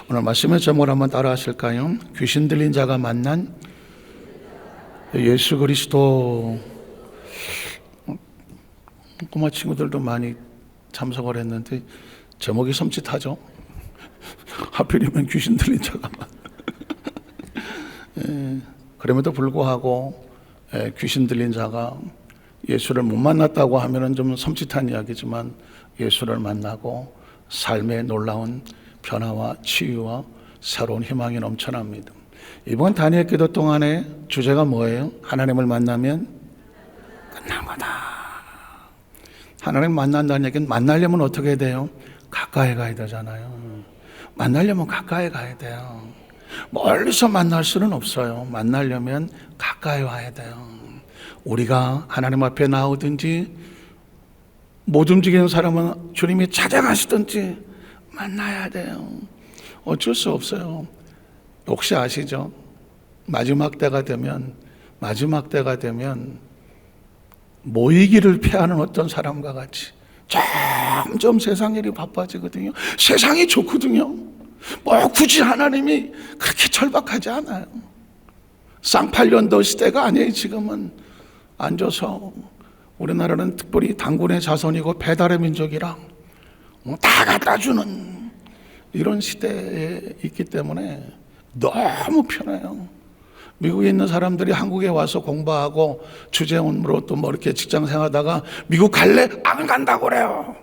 오늘 말씀의 제목을 한번 따라 하실까요? 귀신 들린 자가 만난 예수 그리스도. 꼬마 친구들도 많이 참석을 했는데 제목이 섬찟하죠. 하필이면 귀신 들린 자가 그럼에도 불구하고 귀신 들린 자가 예수를 못 만났다고 하면 좀 섬찟한 이야기지만 예수를 만나고 삶의 놀라운 변화와 치유와 새로운 희망이 넘쳐납니다. 이번 단위의 기도 동안에 주제가 뭐예요? 하나님을 만나면 끝난 거다. 하나님 만난다는 얘기는 만나려면 어떻게 돼요? 가까이 가야 되잖아요. 만나려면 가까이 가야 돼요. 멀리서 만날 수는 없어요. 만나려면 가까이 와야 돼요. 우리가 하나님 앞에 나오든지 못 움직이는 사람은 주님이 찾아가시든지 만나야 돼요. 어쩔 수 없어요. 혹시 아시죠? 마지막 때가 되면 모이기를 피하는 어떤 사람과 같이 점점 세상 일이 바빠지거든요. 세상이 좋거든요. 뭐 굳이 하나님이 그렇게 절박하지 않아요. 쌍팔년도 시대가 아니에요. 지금은 앉아서 우리나라는 특별히 단군의 자손이고 배달의 민족이랑 다 갖다 주는 이런 시대에 있기 때문에 너무 편해요. 미국에 있는 사람들이 한국에 와서 공부하고 주재원으로 또 뭐 이렇게 직장 생활하다가 미국 갈래? 안 간다고 그래요.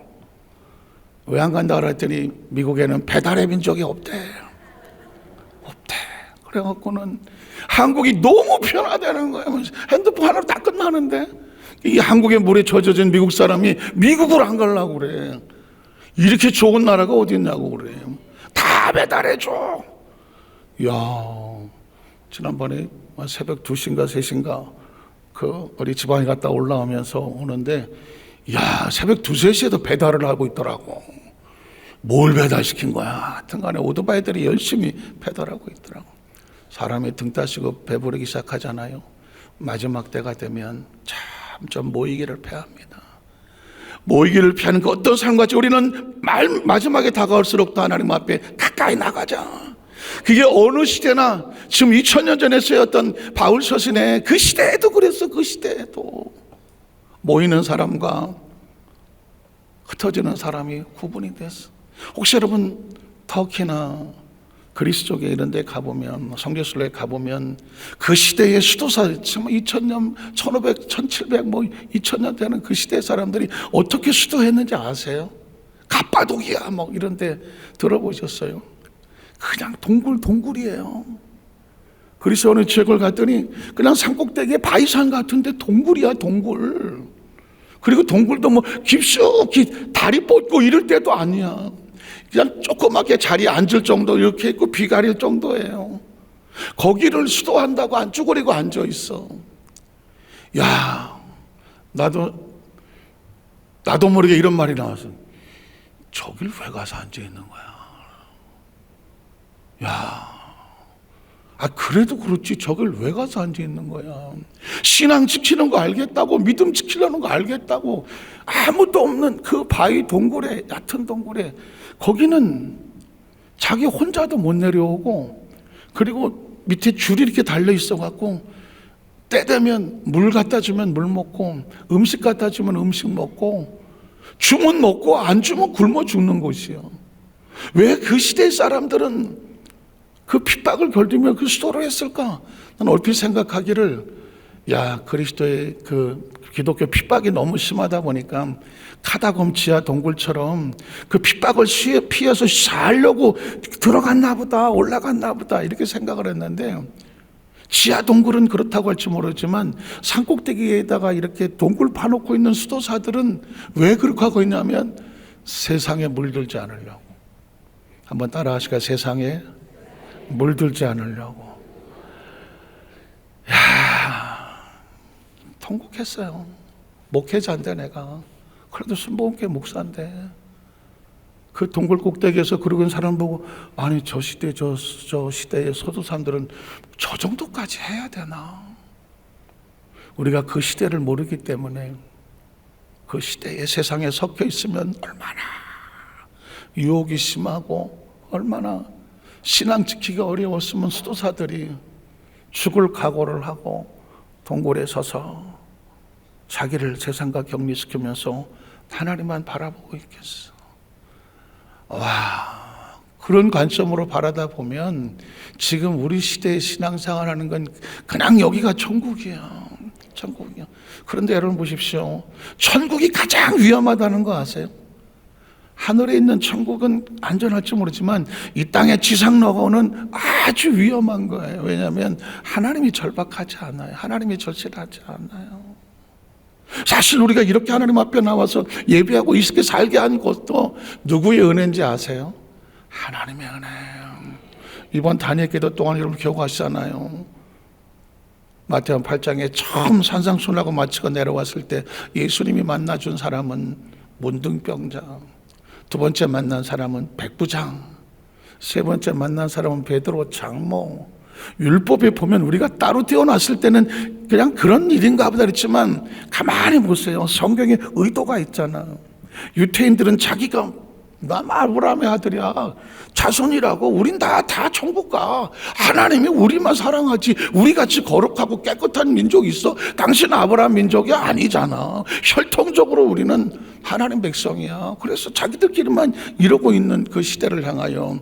왜 안 간다고 그랬더니 미국에는 배달의 민족이 없대. 그래갖고는 한국이 너무 편하다는 거예요. 핸드폰 하나로 다 끝나는데 이 한국에 물에 젖어진 미국 사람이 미국으로 안 가려고 그래. 이렇게 좋은 나라가 어디 있냐고 그래. 다 배달해줘. 이야, 지난번에 새벽 2시인가 3시인가 그 어디 지방에 갔다 올라오면서 오는데 야, 새벽 2, 3시에도 배달을 하고 있더라고. 뭘 배달시킨 거야? 하여튼 간에 오토바이들이 열심히 배달하고 있더라고. 사람이 등 따시고 배부르기 시작하잖아요. 마지막 때가 되면 점점 모이기를 피합니다. 모이기를 피하는 그 어떤 상관없이 우리는 마지막에 다가올수록 더 하나님 앞에 가까이 나가자. 그게 어느 시대나 지금 2000년 전에 쓰였던 바울 서신의 그 시대에도 그랬어. 그 시대에도 모이는 사람과 흩어지는 사람이 구분이 됐어. 혹시 여러분 터키나 그리스 쪽에 이런 데 가보면 성지순례에 가보면 그 시대의 수도사 지금 2000년 1500, 1700 뭐 2000년 되는 그 시대 사람들이 어떻게 수도했는지 아세요? 갑바도기야 뭐 이런 데 들어보셨어요? 그냥 동굴이에요. 그리스 어느 지역을 갔더니 그냥 산꼭대기에 바위산 같은데 동굴이야 동굴. 그리고 동굴도 뭐 깊숙이 다리 뻗고 이럴 때도 아니야. 그냥 조그맣게 자리에 앉을 정도 이렇게 있고 비 가릴 정도예요. 거기를 수도한다고 안 쭈그리고 앉아 있어. 야, 나도 모르게 이런 말이 나왔어. 저길 왜 가서 앉아 있는 거야? 야, 그래도 그렇지 저길 왜 가서 앉아 있는 거야? 신앙 지키는 거 알겠다고, 믿음 지키려는 거 알겠다고, 아무도 없는 그 바위 동굴에, 얕은 동굴에, 거기는 자기 혼자도 못 내려오고, 그리고 밑에 줄이 이렇게 달려 있어갖고, 때 되면 물 갖다 주면 물 먹고, 음식 갖다 주면 음식 먹고, 주면 먹고 안 주면 굶어 죽는 곳이요. 왜 그 시대 사람들은 그 핍박을 견디며 그 수도를 했을까? 나는 얼핏 생각하기를, 야, 그리스도의 그 기독교 핍박이 너무 심하다 보니까 카다콤 지하 동굴처럼 그 핍박을 피해서 살려고 들어갔나 보다, 올라갔나 보다 이렇게 생각을 했는데, 지하 동굴은 그렇다고 할지 모르지만 산꼭대기에다가 이렇게 동굴 파놓고 있는 수도사들은 왜 그렇게 하고 있냐면 세상에 물들지 않으려고. 한번 따라 하시까? 세상에 물들지 않으려고. 야, 통곡했어요. 목회자인데 내가 그래도 순복음교회 목사인데 그 동굴 꼭대기에서 그러고 있는 사람 보고, 아니 저 시대의 서도사람들은 저 정도까지 해야 되나? 우리가 그 시대를 모르기 때문에 그 시대의 세상에 섞여 있으면 얼마나 유혹이 심하고 얼마나 신앙 지키기가 어려웠으면 수도사들이 죽을 각오를 하고 동굴에 서서 자기를 세상과 격리시키면서 하나님만 바라보고 있겠어. 와, 그런 관점으로 바라다 보면 지금 우리 시대의 신앙생활하는 건 그냥 여기가 천국이야. 천국이야. 그런데 여러분 보십시오. 천국이 가장 위험하다는 거 아세요? 하늘에 있는 천국은 안전할지 모르지만 이 땅의 지상로고는 아주 위험한 거예요. 왜냐하면 하나님이 절박하지 않아요. 하나님이 절실하지 않아요. 사실 우리가 이렇게 하나님 앞에 나와서 예배하고 이렇게 살게 한 것도 누구의 은혜인지 아세요? 하나님의 은혜예요. 이번 단일 기도 동안 여러분 기억하시잖아요. 마태복음 8장에 처음 산상순하고 마치고 내려왔을 때 예수님이 만나준 사람은 문둥병자, 두 번째 만난 사람은 백부장, 세 번째 만난 사람은 베드로 장모. 율법에 보면 우리가 따로 태어났을 때는 그냥 그런 일인가 보다 그랬지만 가만히 보세요. 성경에 의도가 있잖아. 유태인들은 자기가 나 아브라함의 아들이야, 자손이라고, 우린 다 천국 가. 하나님이 우리만 사랑하지, 우리같이 거룩하고 깨끗한 민족이 있어? 당신 아브라함 민족이 아니잖아. 혈통적으로 우리는 하나님 백성이야. 그래서 자기들끼리만 이러고 있는 그 시대를 향하여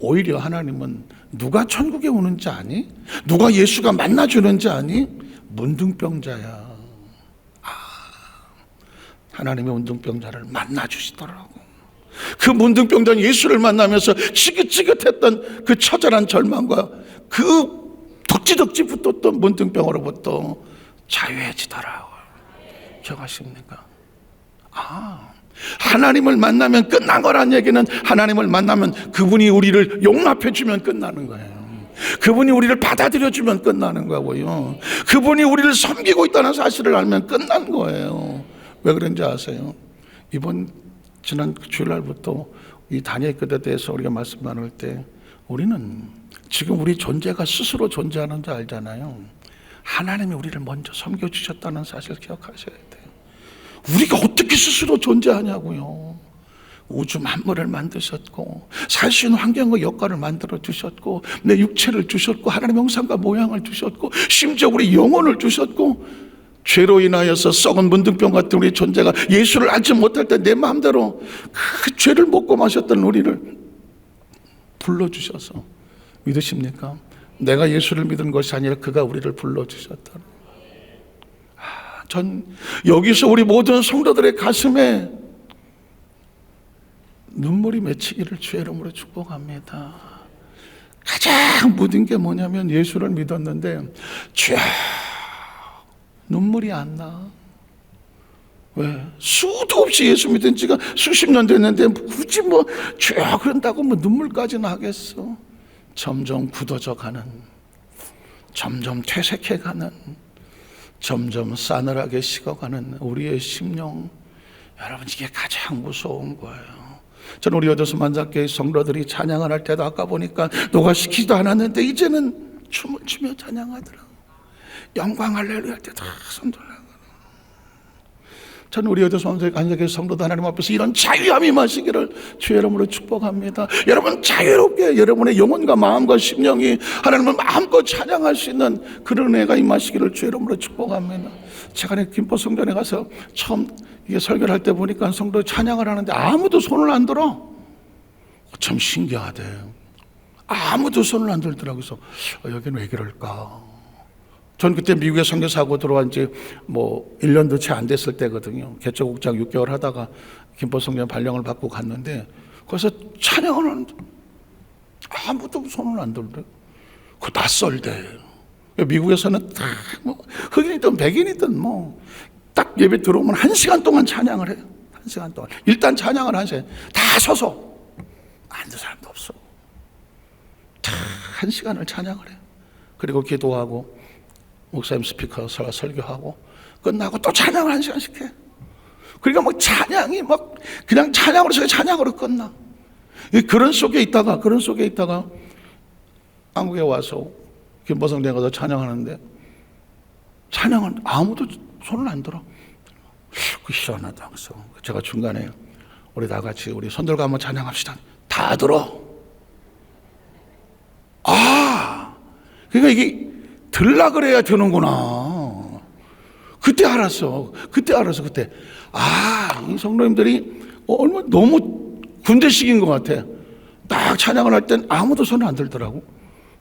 오히려 하나님은 누가 천국에 오는지 아니? 누가 예수가 만나주는지 아니? 문둥병자야. 하나님의 문둥병자를 만나주시더라고. 그 문둥병자는 예수를 만나면서 지긋지긋했던 그 처절한 절망과 그 덕지덕지 붙었던 문둥병으로부터 자유해지더라고요. 기억하십니까? 하나님을 만나면 끝난 거란 얘기는 하나님을 만나면 그분이 우리를 용납해 주면 끝나는 거예요. 그분이 우리를 받아들여 주면 끝나는 거고요. 그분이 우리를 섬기고 있다는 사실을 알면 끝난 거예요. 왜 그런지 아세요? 지난 주일날부터 이 다니엘 기도에 대해서 우리가 말씀 나눌 때 우리는 지금 우리 존재가 스스로 존재하는 줄 알잖아요. 하나님이 우리를 먼저 섬겨주셨다는 사실을 기억하셔야 돼요. 우리가 어떻게 스스로 존재하냐고요. 우주 만물을 만드셨고 살 수 있는 환경과 여건을 만들어 주셨고 내 육체를 주셨고 하나님의 형상과 모양을 주셨고 심지어 우리 영혼을 주셨고 죄로 인하여서 썩은 문둥병 같은 우리 존재가 예수를 알지 못할 때 내 마음대로 그 죄를 먹고 마셨던 우리를 불러주셔서 믿으십니까? 내가 예수를 믿은 것이 아니라 그가 우리를 불러주셨다. 전 여기서 우리 모든 성도들의 가슴에 눈물이 맺히기를 주의 이름으로 축복합니다. 가장 묻은 게 뭐냐면 예수를 믿었는데 주여 눈물이 안 나. 왜? 수도 없이 예수 믿은 지가 수십 년 됐는데 굳이 주여 그런다고 눈물까지는 하겠어. 점점 굳어져 가는, 점점 퇴색해 가는, 점점 싸늘하게 식어가는 우리의 심령. 여러분 이게 가장 무서운 거예요. 저는 우리 여도서 만삭교회 성도들이 찬양을 할 때도 아까 보니까 누가 시키지도 않았는데 이제는 춤을 추며 찬양하더라고요. 영광 할렐루야 할 때 다 손들라고. 저는 우리 여도서 만삭교회 성도들 하나님 앞에서 이런 자유함이 마시기를 주의 이름으로 축복합니다. 여러분 자유롭게 여러분의 영혼과 마음과 심령이 하나님을 마음껏 찬양할 수 있는 그런 은혜가 임하시기를 주의 이름으로 축복합니다. 최근에 김포 성전에 가서 처음 이게 설교를 할 때 보니까 성도 찬양을 하는데 아무도 손을 안 들어. 참 신기하대. 아무도 손을 안 들더라고요. 그래서 여기는 왜 그럴까? 전 그때 미국에 선교사하고 들어온 지 1년도 채 안 됐을 때거든요. 개척국장 6개월 하다가 김포 성전 발령을 받고 갔는데 거기서 찬양을 하는데 아무도 손을 안 들더래요. 그 낯설대. 미국에서는 다 흑인이든 백인이든 딱 예배 들어오면 1시간 동안 찬양을 해요. 1시간 동안. 일단 찬양을 하세요. 다 서서. 앉은 사람도 없어. 다 1시간을 찬양을 해요. 그리고 기도하고 목사님 스피커 설교하고 끝나고 또 찬양을 1시간씩 해. 그러니까 찬양이 그냥 찬양으로 해서 찬양으로 끝나. 그런 속에 있다가 한국에 와서 김포성전에 가서 찬양하는데 찬양은 아무도 손을 안 들어. 그 희한하다. 그래서 제가 중간에 우리 다 같이 우리 손들고 한번 찬양합시다. 다 들어. 그러니까 이게 들라 그래야 되는구나. 그때 알았어. 그때. 이 성도님들이 얼마 너무 군대식인 것 같아. 딱 찬양을 할 땐 아무도 손을 안 들더라고.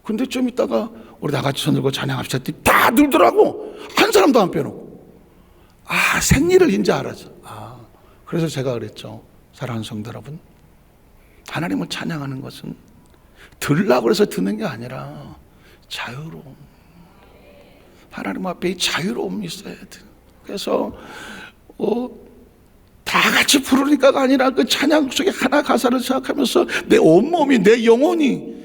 근데 좀 있다가 우리 다 같이 손 들고 찬양합시다 했더니 다 들더라고. 한 사람도 안 빼놓고. 생리를 이제 알았어. 그래서 제가 그랬죠. 사랑하는 성도 여러분, 하나님을 찬양하는 것은 들라고 해서 듣는 게 아니라 자유로움. 하나님 앞에 이 자유로움이 있어야 돼. 그래서 다 같이 부르니까가 아니라 그 찬양 속에 하나 가사를 생각하면서 내 온몸이, 내 영혼이,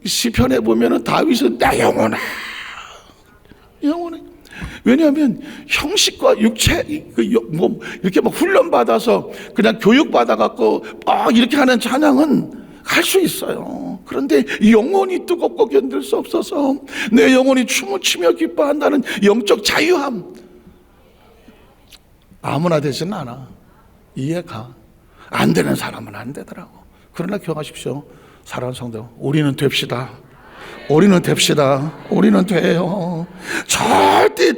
시편에 보면은 다윗은 내 영혼아, 왜냐하면 형식과 육체 이렇게 막 훈련 받아서 그냥 교육 받아 갖고 이렇게 하는 찬양은 할 수 있어요. 그런데 영혼이 뜨겁고 견딜 수 없어서 내 영혼이 춤을 추며 기뻐한다는 영적 자유함, 아무나 되지는 않아. 이해가 안 되는 사람은 안 되더라고. 그러나 기억하십시오, 사랑하는 성도, 우리는 됩시다. 우리는 돼요. 절대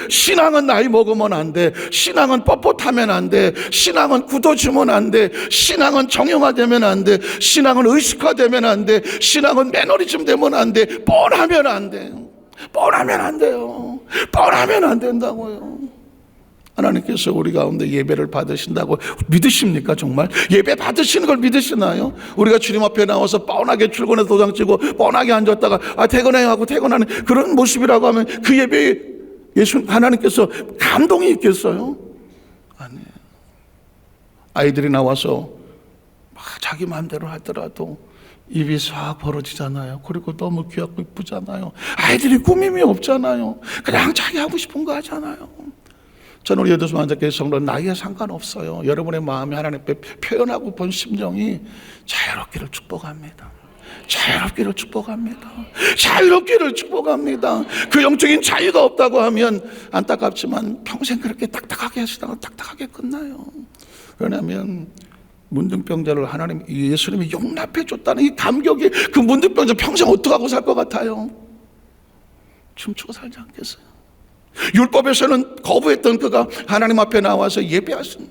신앙은 나이 먹으면 안 돼. 신앙은 뻣뻣하면 안 돼. 신앙은 굳어지면 안 돼. 신앙은 정형화되면 안 돼. 신앙은 의식화되면 안 돼. 신앙은 매너리즘 되면 안 돼. 뻔하면 안 돼요. 뻔하면 안 된다고요. 하나님께서 우리 가운데 예배를 받으신다고 믿으십니까? 정말 예배 받으시는 걸 믿으시나요? 우리가 주님 앞에 나와서 뻔하게 출근해서 도장 찍고 뻔하게 앉았다가 퇴근해야 하고 퇴근하는 그런 모습이라고 하면 그 예배에 하나님께서 감동이 있겠어요? 아니에요. 아이들이 나와서 막 자기 마음대로 하더라도 입이 싹 벌어지잖아요. 그리고 너무 귀엽고 이쁘잖아요. 아이들이 꾸밈이 없잖아요. 그냥 자기 하고 싶은 거 하잖아요. 저는 우리 여도수 만자교회 성도는 나이에 상관없어요. 여러분의 마음이 하나님 앞에 표현하고 본 심정이 자유롭기를 축복합니다. 그 영적인 자유가 없다고 하면 안타깝지만 평생 그렇게 딱딱하게 하시다가 딱딱하게 끝나요. 왜냐하면 문둥병자를 하나님, 예수님이 용납해 줬다는 이 감격이, 그 문둥병자 평생 어떡하고 살 것 같아요? 춤추고 살지 않겠어요? 율법에서는 거부했던 그가 하나님 앞에 나와서 예배하신,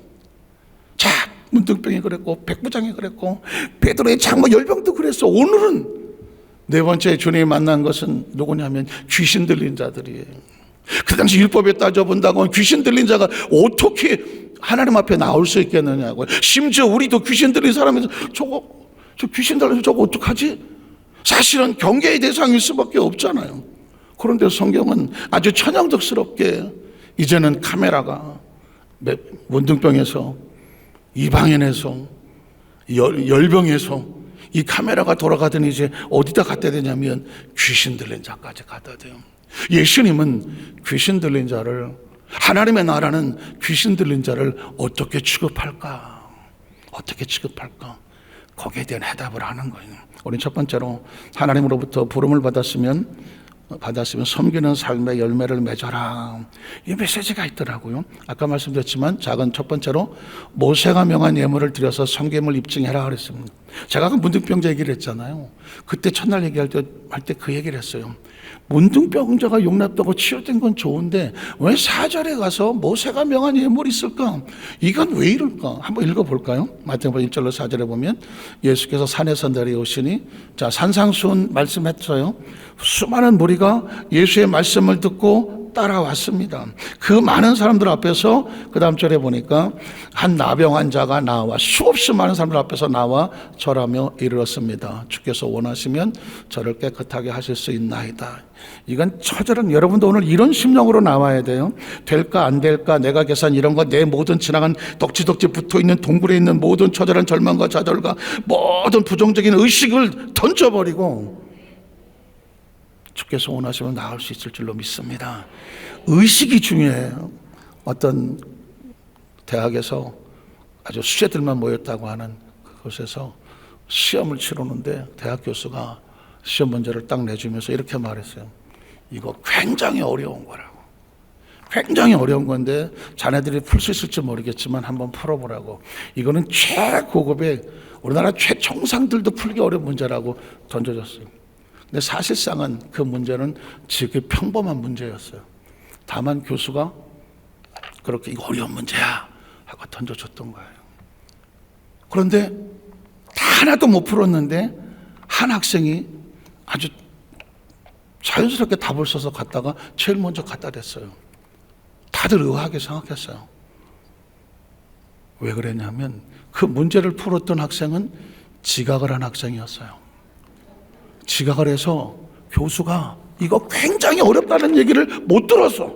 문둥병이 그랬고 백부장이 그랬고 베드로의 장모 열병도 그랬어. 오늘은 네 번째 주님이 만난 것은 누구냐면 귀신 들린 자들이에요. 그 당시 율법에 따져본다고 귀신 들린 자가 어떻게 하나님 앞에 나올 수 있겠느냐고요. 심지어 우리도 귀신 들린 사람에서 저 귀신 들려서 저거 어떡하지? 사실은 경계의 대상일 수밖에 없잖아요. 그런데 성경은 아주 천연덕스럽게 이제는 카메라가 문둥병에서, 이방인에서, 열병에서 이 카메라가 돌아가더니 이제 어디다 갖다 대냐면 귀신 들린 자까지 갖다 대요. 예수님은 귀신 들린 자를, 하나님의 나라는 귀신 들린 자를 어떻게 취급할까? 거기에 대한 해답을 하는 거예요. 우리 첫 번째로 하나님으로부터 부름을 받았으면 섬기는 삶의 열매를 맺어라. 이 메시지가 있더라고요. 아까 말씀드렸지만 작은 첫 번째로 모세가 명한 예물을 드려서 섬김을 입증해라 그랬습니다. 제가 그 문둥병자 얘기를 했잖아요. 그때 첫날 얘기할 때 그 얘기를 했어요. 문둥병자가 용납되고 치유된 건 좋은데 왜 4절에 가서 모세가 명한 예물이 있을까? 이건 왜 이럴까? 한번 읽어볼까요? 마태복음 1절로 4절에 보면 예수께서 산에서 내려오시니, 산상수훈 말씀했어요. 수많은 무리가 예수의 말씀을 듣고 따라왔습니다. 그 많은 사람들 앞에서 그 다음 절에 보니까 한 나병 환자가 나와, 수없이 많은 사람들 앞에서 나와 절하며 이르렀습니다. 주께서 원하시면 저를 깨끗하게 하실 수 있나이다. 이건 처절한, 여러분도 오늘 이런 심령으로 나와야 돼요. 될까 안 될까, 내가 계산 이런 거, 내 모든 지나간 덕지덕지 붙어있는 동굴에 있는 모든 처절한 절망과 좌절과 모든 부정적인 의식을 던져버리고 주께서 원하시면 나을 수 있을 줄로 믿습니다. 의식이 중요해요. 어떤 대학에서 아주 수재들만 모였다고 하는 그곳에서 시험을 치르는데 대학 교수가 시험 문제를 딱 내주면서 이렇게 말했어요. 이거 굉장히 어려운 거라고. 굉장히 어려운 건데 자네들이 풀 수 있을지 모르겠지만 한번 풀어보라고. 이거는 최고급의, 우리나라 최정상들도 풀기 어려운 문제라고 던져줬어요. 근데 사실상은 그 문제는 지극히 평범한 문제였어요. 다만 교수가 그렇게 이거 어려운 문제야 하고 던져줬던 거예요. 그런데 하나도 못 풀었는데 한 학생이 아주 자연스럽게 답을 써서 갖다가 제일 먼저 갖다 댔어요. 다들 의아하게 생각했어요. 왜 그랬냐면 그 문제를 풀었던 학생은 지각을 한 학생이었어요. 지각을 해서 교수가 이거 굉장히 어렵다는 얘기를 못 들었어.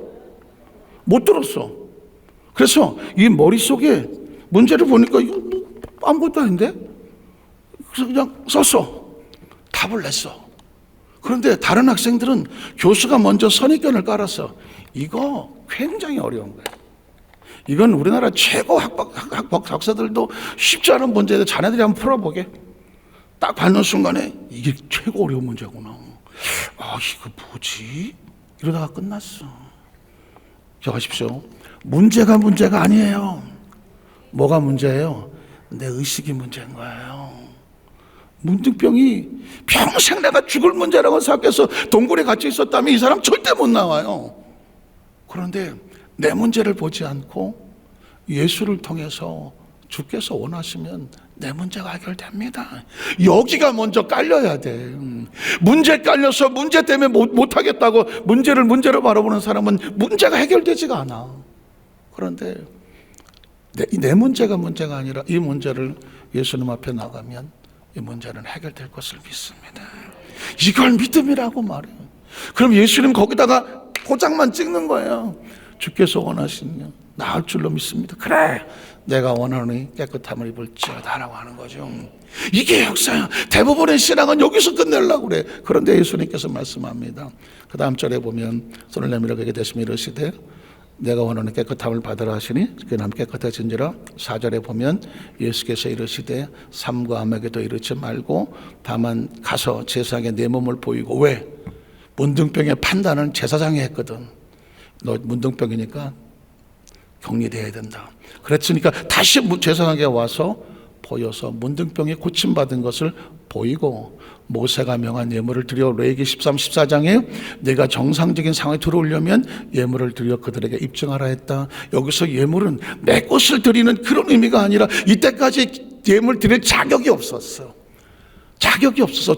그래서 이 머릿속에 문제를 보니까 이거 뭐 아무것도 아닌데? 그래서 그냥 썼어. 답을 냈어. 그런데 다른 학생들은 교수가 먼저 선입견을 깔았어. 이거 굉장히 어려운 거예요. 이건 우리나라 최고 학박 박사들도 쉽지 않은 문제인데 자네들이 한번 풀어보게. 딱 받는 순간에 이게 최고 어려운 문제구나. 아, 이거 뭐지? 이러다가 끝났어. 기억하십시오. 문제가 아니에요. 뭐가 문제예요? 내 의식이 문제인 거예요. 문득병이 평생 내가 죽을 문제라고 생각해서 동굴에 갇혀 있었다면 이 사람 절대 못 나와요. 그런데 내 문제를 보지 않고 예수를 통해서 주께서 원하시면 내 문제가 해결됩니다. 여기가 먼저 깔려야 돼. 문제 깔려서 문제 때문에 못하겠다고 문제를 바라보는 사람은 문제가 해결되지가 않아. 그런데 내 문제가 아니라 이 문제를 예수님 앞에 나가면 이 문제는 해결될 것을 믿습니다. 이걸 믿음이라고 말해요. 그럼 예수님 거기다가 포장만 찍는 거예요. 주께서 원하시면 나을 줄로 믿습니다. 그래, 내가 원하노니 깨끗함을 입을지어다라고 하는 거죠. 이게 역사야. 대부분의 신앙은 여기서 끝내려고 그래. 그런데 예수님께서 말씀합니다. 그 다음 절에 보면 손을 내밀어 그에게 대시며 이르시되 내가 원하는 깨끗함을 받으라 하시니 그 남 깨끗해진지라. 4절에 보면 예수께서 이르시되 삼가 암에게도 이르지 말고 다만 가서 제사장에 내 몸을 보이고. 왜? 문둥병의 판단은 제사장이 했거든. 너 문둥병이니까 격리돼야 된다. 그랬으니까 다시 제사장에게 와서 보여서 문둥병에 고침받은 것을 보이고, 모세가 명한 예물을 드려 레위기 13, 14장에 내가 정상적인 상황에 들어오려면 예물을 드려 그들에게 입증하라 했다. 여기서 예물은 내 것을 드리는 그런 의미가 아니라 이때까지 예물 드릴 자격이 없었어.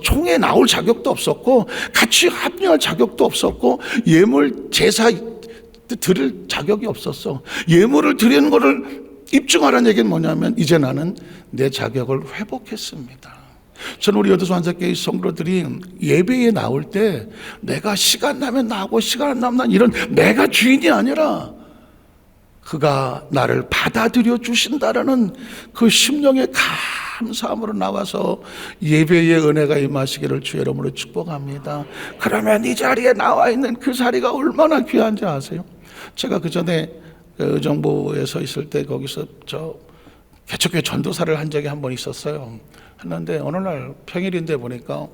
총회에 나올 자격도 없었고 같이 합류할 자격도 없었고 예물 제사 드릴 자격이 없었어. 예물을 드리는 것을 입증하라는 얘기는 뭐냐면 이제 나는 내 자격을 회복했습니다. 저는 우리 여도소 한사교회 성도들이 예배에 나올 때 내가 시간 나면 나하고 시간 안 나면 난 이런 내가 주인이 아니라 그가 나를 받아들여 주신다라는 그 심령의 감사함으로 나와서 예배의 은혜가 임하시기를 주의 이름으로 축복합니다. 그러면 이 자리에 나와 있는 그 자리가 얼마나 귀한지 아세요? 제가 그 전에 의정부에서 있을 때 거기서 개척교회 전도사를 한 적이 한 번 있었어요. 했는데 어느 날 평일인데 보니까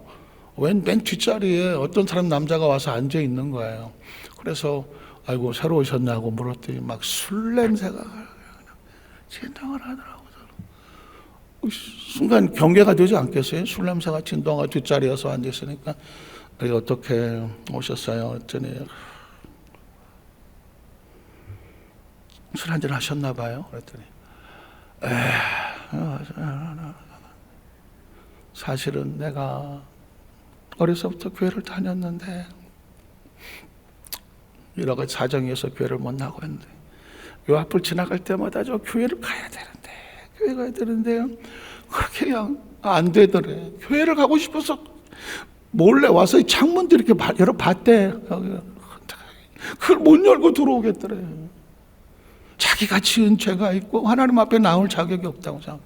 맨 뒷자리에 어떤 사람 남자가 와서 앉아 있는 거예요. 그래서 아이고 새로 오셨냐고 물었더니 막 술 냄새가 진동을 하더라고요. 순간 경계가 되지 않겠어요? 술 냄새가 진동하고 뒷자리에서 앉아 있으니까 어떻게 오셨어요? 했더니 술 한잔 하셨나 봐요. 그랬더니 사실은 내가 어려서부터 교회를 다녔는데 여러 가지 사정이 있어서 교회를 못 나가고 있는데 요 앞을 지나갈 때마다 저 교회를 가야 되는데 그렇게 그냥 안 되더래. 교회를 가고 싶어서 몰래 와서 이 창문도 이렇게 열어봤대. 그걸 못 열고 들어오겠더래. 자기가 지은 죄가 있고 하나님 앞에 나올 자격이 없다고 생각해.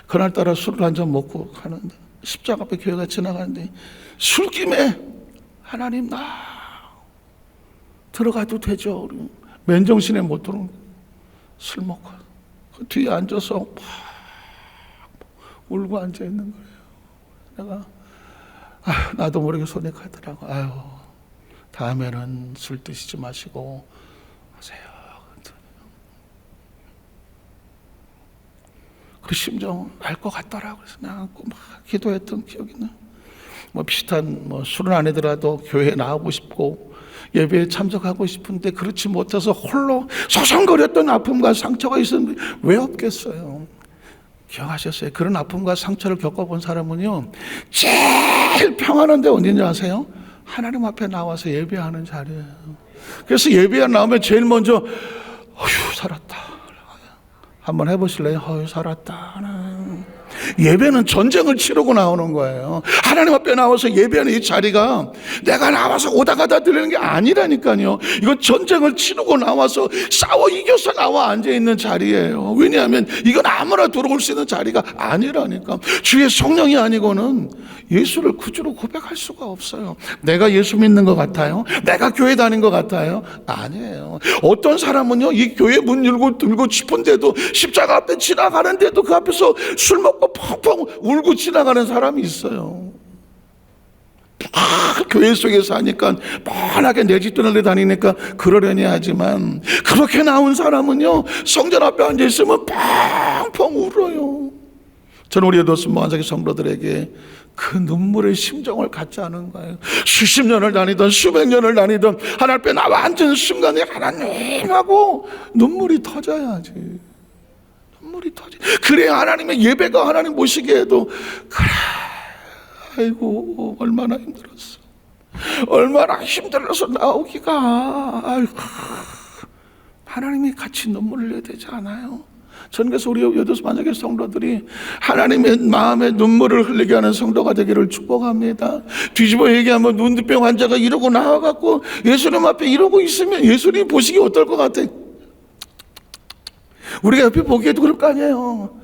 그날따라 술을 한 잔 먹고 가는데 십자가 앞에 교회가 지나가는데 술김에 하나님 나 들어가도 되죠. 맨정신에 못 들어오는 술 먹고 그 뒤에 앉아서 막 울고 앉아 있는 거예요. 내가 나도 모르게 손이 가더라고. 다음에는 술 드시지 마시고 하세요. 그 심정 알 것 같더라고요. 그래서 나 안고 막 기도했던 기억이 나. 뭐 비슷한 술은 아니더라도 교회에 나오고 싶고 예배에 참석하고 싶은데 그렇지 못해서 홀로 소송거렸던 아픔과 상처가 있었는데 왜 없겠어요? 기억하셨어요? 그런 아픔과 상처를 겪어본 사람은요, 제일 평안한 데 어딘지 아세요? 하나님 앞에 나와서 예배하는 자리예요. 그래서 예배에 나오면 제일 먼저 어휴 살았다 한번 해보실래요? 어휴 살았다. 예배는 전쟁을 치르고 나오는 거예요. 하나님 앞에 나와서 예배하는 이 자리가 내가 나와서 오다 가다 들리는 게 아니라니까요. 이건 전쟁을 치르고 나와서 싸워 이겨서 나와 앉아있는 자리예요. 왜냐하면 이건 아무나 들어올 수 있는 자리가 아니라니까. 주의 성령이 아니고는 예수를 구주로 고백할 수가 없어요. 내가 예수 믿는 것 같아요? 내가 교회 다닌 것 같아요? 아니에요. 어떤 사람은요, 이 교회 문 열고 들고 싶은데도 십자가 앞에 지나가는데도 그 앞에서 술 먹고 펑펑 울고 지나가는 사람이 있어요. 교회 속에서 하니까 뻔하게 내 뒷돈을 다니니까 그러려니 하지만 그렇게 나온 사람은요, 성전 앞에 앉아있으면 펑펑 울어요. 저는 우리 에도스 모한사기 성도들에게 그 눈물의 심정을 갖지 않은 거예요. 수십 년을 다니던 수백 년을 다니던 하나님 앞에 나와 앉은 순간에 하나님하고 눈물이 터져야지. 눈물이 터지. 그래야 하나님의 예배가 하나님 모시기에도 그래. 아이고 얼마나 힘들었어. 얼마나 힘들어서 나오기가. 아이고 하나님이 같이 눈물을 흘려야 되지 않아요? 저는 그래서 우리 여도스 만약에 성도들이 하나님의 마음에 눈물을 흘리게 하는 성도가 되기를 축복합니다. 뒤집어 얘기하면 눈두병 환자가 이러고 나와갖고 예수님 앞에 이러고 있으면 예수님 보시기 어떨 것 같아? 우리가 옆에 보기에도 그럴 거 아니에요.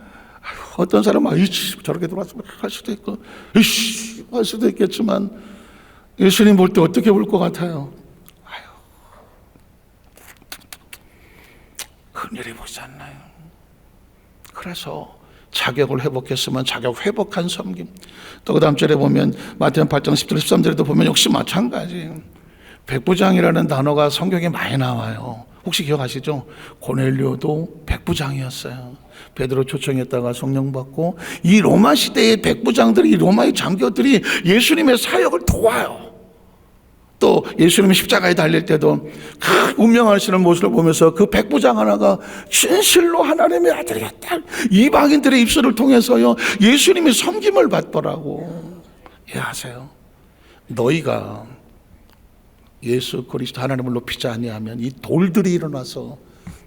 어떤 사람은 이씨 저렇게 돌아왔으면 할 수도 있고 이씨 할 수도 있겠지만 예수님 볼 때 어떻게 볼 것 같아요? 큰일이 보지 않나요? 그래서 자격을 회복했으면 자격 회복한 섬김. 또 그 다음 절에 보면 마태복음 8장 10절 13절에도 보면 역시 마찬가지. 백부장이라는 단어가 성경에 많이 나와요. 혹시 기억하시죠? 고넬료도 백부장이었어요. 베드로 초청했다가 성령 받고 이 로마 시대의 백부장들이, 이 로마의 장교들이 예수님의 사역을 도와요. 또 예수님이 십자가에 달릴 때도 그 운명하시는 모습을 보면서 그 백부장 하나가 진실로 하나님의 아들이었다. 이방인들의 입술을 통해서요 예수님이 섬김을 받더라고. 이해하세요? 너희가 예수 그리스도 하나님을 높이지 아니하면 이 돌들이 일어나서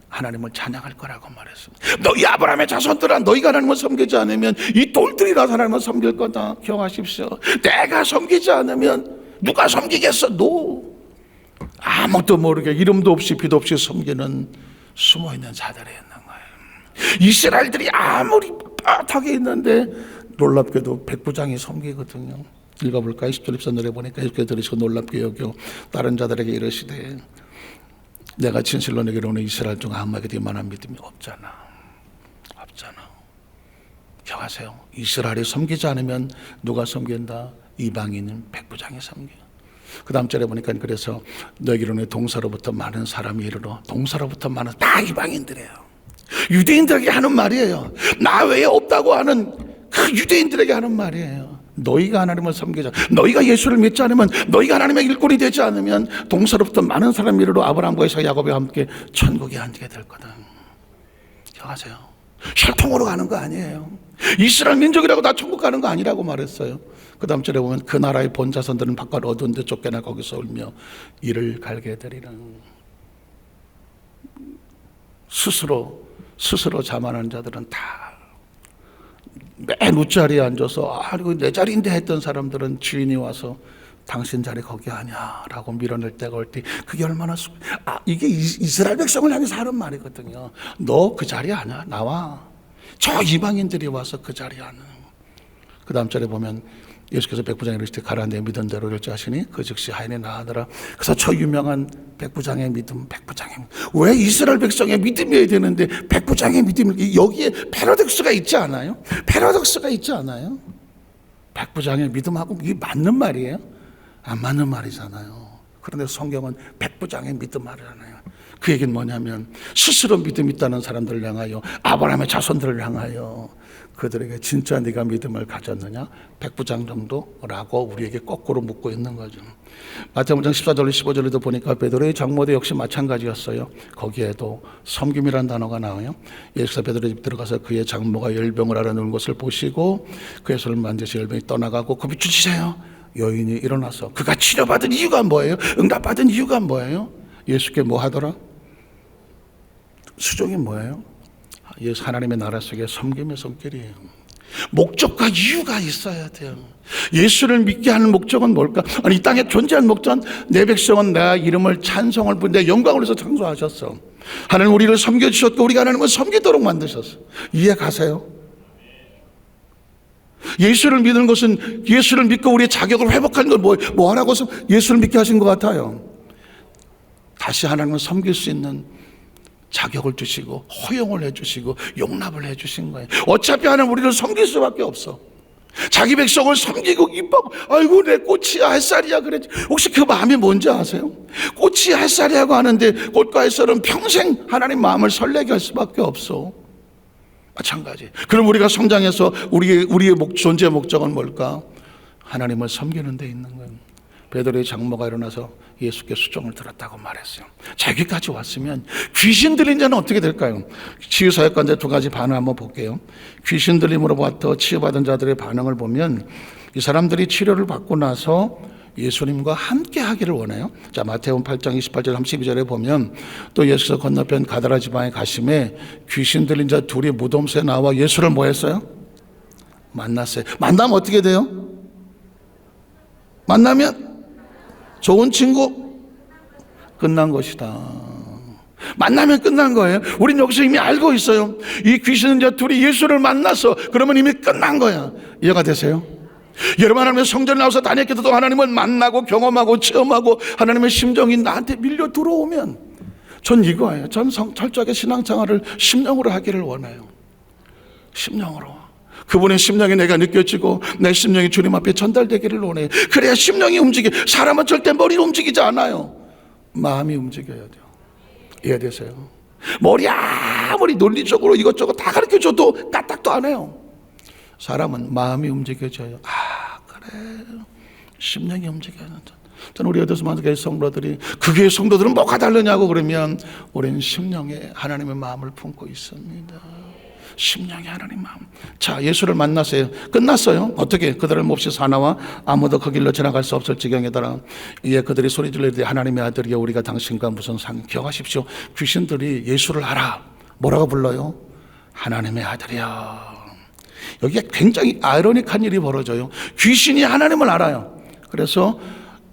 하나님을 찬양할 거라고 말했습니다. 너희 아브라함의 자손들아 너희가 하나님을 섬기지 않으면 이 돌들이라도 하나님을 섬길 거다. 기억하십시오. 내가 섬기지 않으면 누가 섬기겠어? 너 아무것도 모르게 이름도 없이 빛도 없이 섬기는 숨어있는 자들이 있는 거예요. 이스라엘들이 아무리 빳하게 있는데 놀랍게도 백부장이 섬기거든요. 읽어볼까요? 10절 13절에 보니까 이렇게 들으시고 놀랍게 여겨 다른 자들에게 이르시되 내가 진실로 내게 이르노니 이스라엘 중 아무에게도 이만한 믿음이 없잖아. 기억하세요. 이스라엘이 섬기지 않으면 누가 섬긴다? 이방인은 백부장이 섬겨. 그 다음 절에 보니까 그래서 너희로는 동서로부터 많은 사람이 이르러. 동서로부터 많은 다 이방인들이에요. 유대인들에게 하는 말이에요. 나 외에 없다고 하는 그 유대인들에게 하는 말이에요. 너희가 하나님을 섬기자. 너희가 예수를 믿지 않으면, 너희가 하나님의 일꾼이 되지 않으면 동서로부터 많은 사람이 이르러 아브라함과 이삭 야곱과 함께 천국에 앉게 될 거다. 기억하세요. 혈통으로 가는 거 아니에요. 이스라엘 민족이라고 다 천국 가는 거 아니라고 말했어요. 그 다음 절에 보면 그 나라의 본자손들은 바깥 어두운 데 쫓겨나 거기서 울며 이를 갈게 되리라. 스스로 자만하는 자들은 다 맨 윗자리에 앉아서 이거 내 자리인데 했던 사람들은 주인이 와서 당신 자리 거기 아니야 라고 밀어낼 때가 올 때 그게 얼마나 이게 이스라엘 백성을 향해서 하는 말이거든요. 너 그 자리 아니야. 나와. 저 이방인들이 와서 그 자리 아니야. 그 다음 절에 보면 예수께서 백부장이 이르시되 가라 내 믿은 대로 이룰 줄 아시니 그 즉시 하인에 나아가더라. 그래서 저 유명한 백부장의 믿음. 왜 이스라엘 백성의 믿음이어야 되는데 백부장의 믿음이 여기에 패러독스가 있지 않아요? 백부장의 믿음하고 이게 맞는 말이에요? 안 맞는 말이잖아요. 그런데 성경은 백부장의 믿음 하잖아요. 그 얘기는 뭐냐면 스스로 믿음 있다는 사람들을 향하여, 아브라함의 자손들을 향하여 그들에게 진짜 네가 믿음을 가졌느냐? 백부장 정도라고 우리에게 거꾸로 묻고 있는 거죠. 마태복음 14절 15절에도 보니까 베드로의 장모도 역시 마찬가지였어요. 거기에도 섬김이라는 단어가 나와요. 예수께서 베드로의 집 들어가서 그의 장모가 열병을 앓아 누운 것을 보시고 그의 손을 만지시 열병이 떠나가고 급히 주치세요. 여인이 일어나서, 그가 치료받은 이유가 뭐예요? 응답받은 이유가 뭐예요? 예수께 뭐 하더라? 수종이 뭐예요? 예수 하나님의 나라 속에 섬김의 손길이에요. 목적과 이유가 있어야 돼요. 예수를 믿게 하는 목적은 뭘까? 아니, 이 땅에 존재한 목적은 내 백성은 내 이름을 찬송을 부르 내 영광을 위해서 창조하셨어. 하나님 우리를 섬겨주셨고 우리가 하나님을 섬기도록 만드셨어. 이해 가세요? 예수를 믿는 것은, 예수를 믿고 우리의 자격을 회복하는 걸 뭐 하라고 해서 예수를 믿게 하신 것 같아요. 다시 하나님을 섬길 수 있는 자격을 주시고 허용을 해주시고 용납을 해주신 거예요. 어차피 하나님 우리를 섬길 수밖에 없어. 자기 백성을 섬기고 기뻐하고, 아이고 내 꽃이야 햇살이야 그랬지. 혹시 그 마음이 뭔지 아세요? 꽃이 햇살이라고 하는데 꽃과 햇살은 평생 하나님 마음을 설레게 할 수밖에 없어. 마찬가지. 그럼 우리가 성장해서 우리의 존재 목적은 뭘까? 하나님을 섬기는 데 있는 거예요. 베드로의 장모가 일어나서 예수께 수종을 들었다고 말했어요. 자기까지 왔으면 귀신 들린 자는 어떻게 될까요? 치유사역관자 두 가지 반응 한번 볼게요. 귀신 들림으로부터 치유받은 자들의 반응을 보면 이 사람들이 치료를 받고 나서 예수님과 함께 하기를 원해요. 자, 마태복음 8장 28절 32절에 보면 또 예수께서 건너편 가다라 지방에 가심에 귀신 들린 자 둘이 무덤새에 나와 예수를 뭐 했어요? 만났어요. 만나면 어떻게 돼요? 만나면 좋은 친구, 끝난 것이다. 만나면 끝난 거예요. 우린 여기서 이미 알고 있어요. 이 귀신 자 둘이 예수를 만나서 그러면 이미 끝난 거야. 이해가 되세요? 여러분, 하나님의 성전에 나와서 다녔기도 하나님을 만나고 경험하고 체험하고 하나님의 심정이 나한테 밀려 들어오면 전 이거예요. 전 철저하게 신앙생활을 심령으로 하기를 원해요. 심령으로. 그분의 심령이 내가 느껴지고 내 심령이 주님 앞에 전달되기를 원해요. 그래야 심령이 움직여. 사람은 절대 머리로 움직이지 않아요. 마음이 움직여야 돼요. 이해되세요? 머리 아무리 논리적으로 이것저것 다 가르쳐줘도 까딱도 안 해요. 사람은 마음이 움직여져요. 아, 그래. 심령이 움직여야 된다. 저는 우리 어디서 만나게 성도들이, 그 교회 성도들은 뭐가 다르냐고 그러면 우리는 심령에 하나님의 마음을 품고 있습니다. 심령이 하나님 마음. 자, 예수를 만났어요. 끝났어요. 어떻게? 그들을 몹시 사나와 아무도 그 길로 지나갈 수 없을 지경이더라. 이에 그들이 소리질러 이르되 하나님의 아들이여 우리가 당신과 무슨 상. 기억하십시오. 귀신들이 예수를 알아. 뭐라고 불러요? 하나님의 아들이여. 여기에 굉장히 아이러니한 일이 벌어져요. 귀신이 하나님을 알아요. 그래서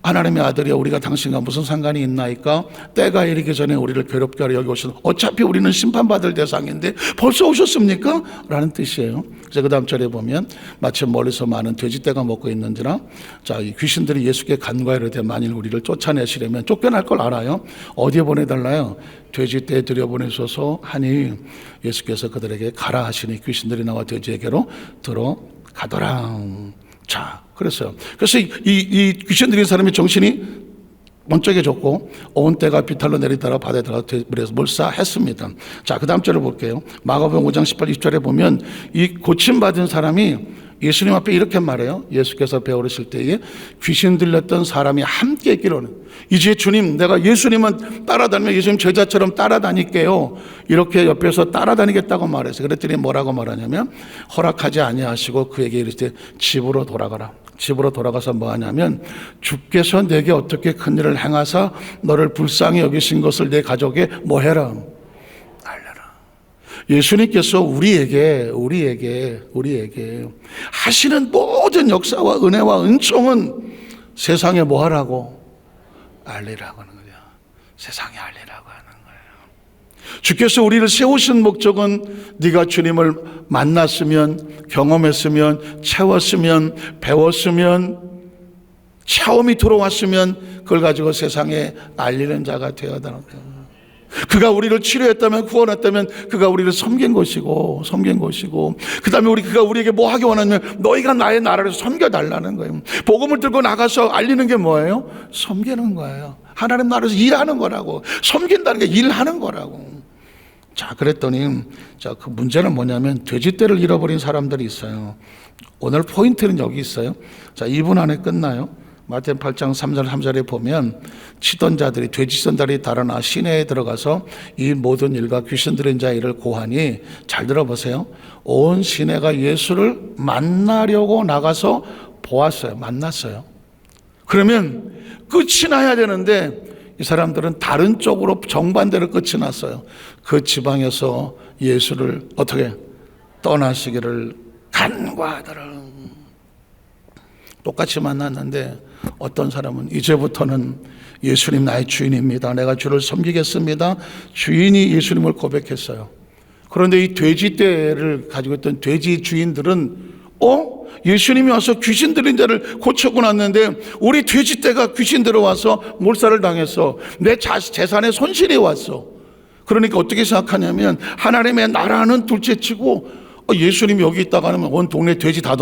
하나님의 아들이여 우리가 당신과 무슨 상관이 있나이까? 때가 이르기 전에 우리를 괴롭게 하려 여기 오셔서, 어차피 우리는 심판받을 대상인데 벌써 오셨습니까? 라는 뜻이에요. 그래서 그 다음 절에 보면 마침 멀리서 많은 돼지떼가 먹고 있는지라, 자, 이 귀신들이 예수께 간과하려되 만일 우리를 쫓아내시려면 쫓겨날 걸 알아요. 어디에 보내달라요? 돼지떼에 들여보내셔서 하니 예수께서 그들에게 가라 하시니 귀신들이 나와 돼지에게로 들어가더라. 자, 그랬어요. 그래서 이 귀신 들린 사람의 정신이 번쩍해졌고 온 때가 비탈로 내리다가 바다에 들어가 물에서 몰사했습니다. 자, 그 다음 절을 볼게요. 마가복음 5장 18, 20절에 보면 이 고침받은 사람이 예수님 앞에 이렇게 말해요. 예수께서 배우르실 때에 귀신 들렸던 사람이 함께 있기로는, 이제 주님, 내가 예수님은 따라다니면 예수님 제자처럼 따라다닐게요. 이렇게 옆에서 따라다니겠다고 말했어요. 그랬더니 뭐라고 말하냐면 허락하지 아니하시고 그에게 이르시되 집으로 돌아가라. 집으로 돌아가서 뭐 하냐면 주께서 내게 어떻게 큰 일을 행하사 너를 불쌍히 여기신 것을 내 가족에 뭐 해라? 예수님께서 우리에게 하시는 모든 역사와 은혜와 은총은 세상에 뭐 하라고? 알리라고 하는 거예요. 세상에 알리라고 하는 거예요. 주께서 우리를 세우신 목적은 네가 주님을 만났으면, 경험했으면, 채웠으면, 배웠으면, 체험이 들어왔으면 그걸 가지고 세상에 알리는 자가 되어야 되는 거예요. 그가 우리를 치료했다면, 구원했다면 그가 우리를 섬긴 것이고 그 다음에 그가 우리에게 뭐 하기 원하냐면 너희가 나의 나라를 섬겨달라는 거예요. 복음을 들고 나가서 알리는 게 뭐예요? 섬기는 거예요. 하나님 나라에서 일하는 거라고. 섬긴다는 게 일하는 거라고. 자, 그랬더니 그 문제는 뭐냐면 돼지떼를 잃어버린 사람들이 있어요. 오늘 포인트는 여기 있어요. 자, 2분 안에 끝나요. 마태복음 8장 3절 3절에 보면 치던 자들이 돼지 치던 자들이 달아나 시내에 들어가서 이 모든 일과 귀신 들린 자의 일을 고하니, 잘 들어보세요. 온 시내가 예수를 만나려고 나가서 보았어요. 만났어요. 그러면 끝이 나야 되는데 이 사람들은 다른 쪽으로 정반대로 끝이 났어요. 그 지방에서 예수를 어떻게 떠나시기를 간과하더라. 똑같이 만났는데 어떤 사람은 이제부터는 예수님 나의 주인입니다. 내가 주를 섬기겠습니다. 주인이 예수님을 고백했어요. 그런데 이 돼지떼를 가지고 있던 돼지 주인들은 예수님이 와서 귀신 들린 자를 고쳐고 났는데 우리 돼지떼가 귀신 들어와서 몰살을 당했어. 내 재산에 손실이 왔어. 그러니까 어떻게 생각하냐면 하나님의 나라는 둘째치고 예수님이 여기 있다가는 온 동네 돼지 다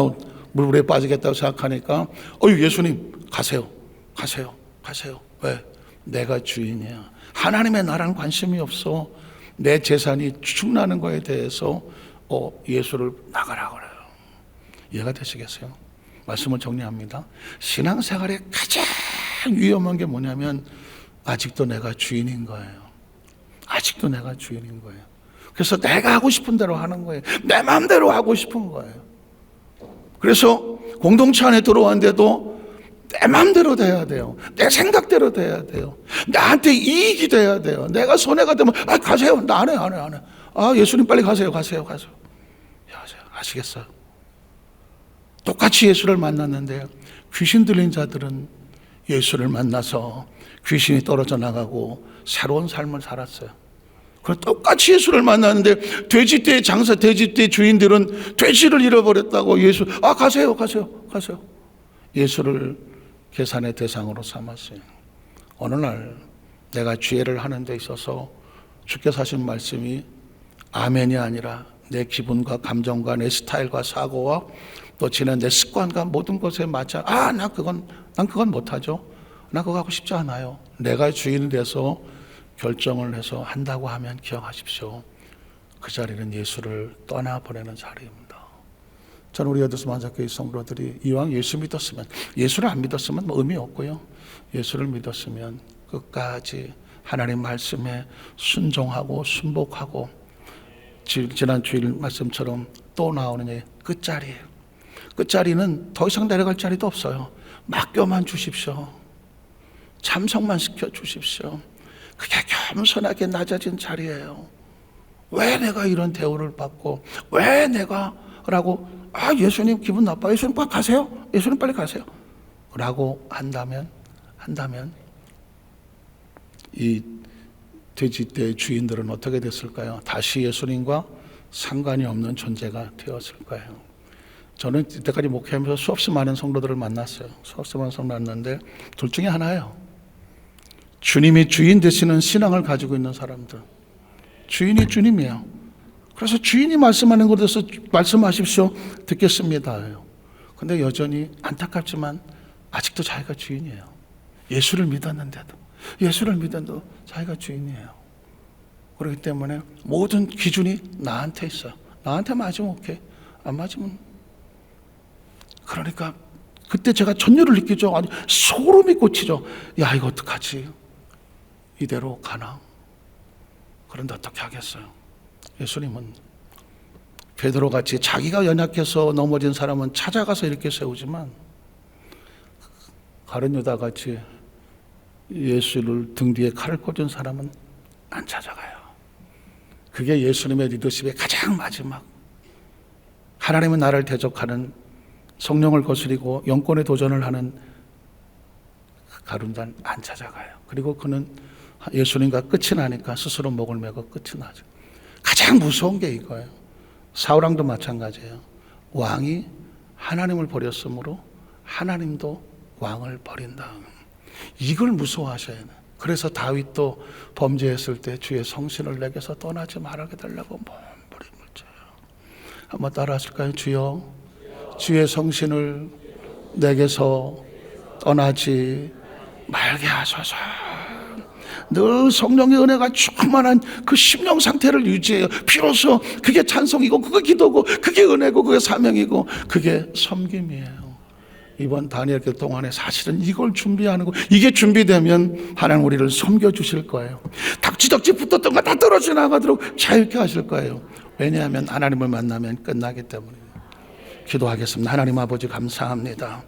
물에 빠지겠다고 생각하니까 예수님 가세요. 왜? 내가 주인이야. 하나님의 나라는 관심이 없어. 내 재산이 축나는 거에 대해서 예수를 나가라 그래요. 이해가 되시겠어요? 말씀을 정리합니다. 신앙생활에 가장 위험한 게 뭐냐면 아직도 내가 주인인 거예요. 아직도 내가 주인인 거예요. 그래서 내가 하고 싶은 대로 하는 거예요. 내 마음대로 하고 싶은 거예요. 그래서 공동체 안에 들어왔는데도 내 마음대로 돼야 돼요. 내 생각대로 돼야 돼요. 나한테 이익이 돼야 돼요. 내가 손해가 되면 가세요. 나 안 해. 예수님 빨리 가세요. 아시겠어요? 똑같이 예수를 만났는데 귀신 들린 자들은 예수를 만나서 귀신이 떨어져 나가고 새로운 삶을 살았어요. 그럼 똑같이 예수를 만났는데 돼지떼 주인들은 돼지를 잃어버렸다고 가세요. 예수를 계산의 대상으로 삼았어요. 어느 날 내가 지혜를 하는 데 있어서 주께서 하신 말씀이 아멘이 아니라 내 기분과 감정과 내 스타일과 사고와 또 지난 내 습관과 모든 것에 맞아. 난 그건 못하죠. 나 그거 하고 싶지 않아요. 내가 주인이 돼서 결정을 해서 한다고 하면 기억하십시오. 그 자리는 예수를 떠나보내는 자리입니다. 저는 우리 여도스 만삭교회 성도들이 이왕 예수 믿었으면, 예수를 안 믿었으면 의미 없고요. 예수를 믿었으면 끝까지 하나님 말씀에 순종하고 순복하고, 지난 주일 말씀처럼 또 나오는 끝자리예요. 끝자리는 더 이상 내려갈 자리도 없어요. 맡겨만 주십시오. 참석만 시켜주십시오. 그게 겸손하게 낮아진 자리예요. 왜 내가 이런 대우를 받고, 왜 내가 라고, 예수님 기분 나빠. 예수님 빨리 가세요. 예수님 빨리 가세요. 라고 한다면 이 돼지떼의 주인들은 어떻게 됐을까요? 다시 예수님과 상관이 없는 존재가 되었을 거예요. 저는 이때까지 목회하면서 수없이 많은 성도들을 만났어요. 수없이 많은 성도를 만났는데 둘 중에 하나예요. 주님이 주인 되시는 신앙을 가지고 있는 사람들. 주인이 주님이에요. 그래서 주인이 말씀하는 것에 대해서 말씀하십시오. 듣겠습니다. 근데 여전히 안타깝지만 아직도 자기가 주인이에요. 예수를 믿었는데도 자기가 주인이에요. 그렇기 때문에 모든 기준이 나한테 있어요. 나한테 맞으면 오케이. 안 맞으면. 그러니까 그때 제가 전율을 느끼죠. 아니, 소름이 꽂히죠. 이거 어떡하지? 이대로 가나? 그런데 어떻게 하겠어요? 예수님은 베드로같이 자기가 연약해서 넘어진 사람은 찾아가서 이렇게 세우지만, 가룟 유다같이 예수를 등 뒤에 칼을 꽂은 사람은 안 찾아가요. 그게 예수님의 리더십의 가장 마지막, 하나님은 나를 대적하는, 성령을 거스리고 영권에 도전을 하는 가룟유다는 안 찾아가요. 그리고 그는 예수님과 끝이 나니까 스스로 목을 메고 끝이 나죠. 가장 무서운 게 이거예요. 사울왕도 마찬가지예요. 왕이 하나님을 버렸으므로 하나님도 왕을 버린다. 이걸 무서워하셔야 해요. 그래서 다윗도 범죄했을 때 주의 성신을 내게서 떠나지 말게 달라고 몸부림을 쳐요. 한번 따라 하실까요? 주여, 주의 성신을 내게서 떠나지 말게 하소서. 늘 성령의 은혜가 충만한 그 심령 상태를 유지해요. 비로소 그게 찬송이고 그게 기도고 그게 은혜고 그게 사명이고 그게 섬김이에요. 이번 다니엘기 동안에 사실은 이걸 준비하는 거, 이게 준비되면 하나님 우리를 섬겨주실 거예요. 닥치덕지 붙었던 거 다 떨어져 나가도록 자유케 하실 거예요. 왜냐하면 하나님을 만나면 끝나기 때문에. 기도하겠습니다. 하나님 아버지 감사합니다.